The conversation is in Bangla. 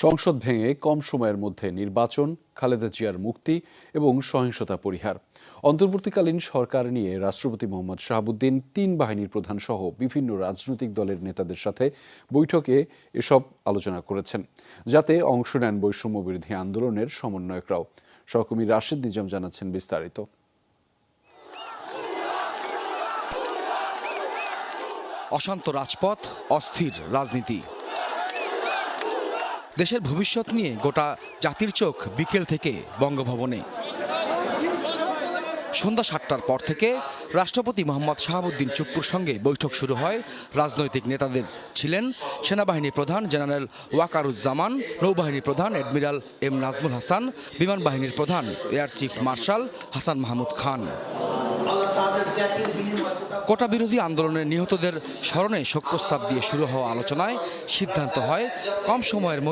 সংসদ ভেঙে কম সময়ের মধ্যে নির্বাচন, খালেদা জিয়ার মুক্তি এবং সহিংসতা পরিহার। অন্তর্বর্তীকালীন সরকার নিয়ে রাষ্ট্রপতি মোহাম্মদ শাহাবুদ্দিন তিন বাহিনীর প্রধান সহ বিভিন্ন রাজনৈতিক দলের নেতাদের সাথে বৈঠকে এসব আলোচনা করেছেন, যাতে অংশ নেন বৈষম্য বিরোধী আন্দোলনের সমন্বয়করাও। সহকর্মী রাশেদ নিজাম জানাচ্ছেন বিস্তারিত। অশান্ত রাজপথ, অস্থির রাজনীতি। দেশের ভবিষ্যৎ নিয়ে গোটা জাতির চোখ বিকেল থেকে বঙ্গভবনে। সন্ধ্যা ৭টার পর থেকে রাষ্ট্রপতি মোহাম্মদ শাহাবুদ্দিন চুপ্পুর সঙ্গে বৈঠক শুরু হয় রাজনৈতিক নেতাদের। ছিলেন সেনাবাহিনী প্রধান জেনারেল ওয়াকারুজ্জামান, নৌবাহিনী প্রধান অ্যাডমিরাল এম নাজমুল হাসান, বিমান বাহিনীর প্রধান air chief marshal Hasan Mahmud Khan. Quota বিরোধী আন্দোলনের নিহতদের স্মরণে শোক প্রস্তাব দিয়ে শুরু হওয়া আলোচনায় সিদ্ধান্ত হয় কম সময়ের মধ্যে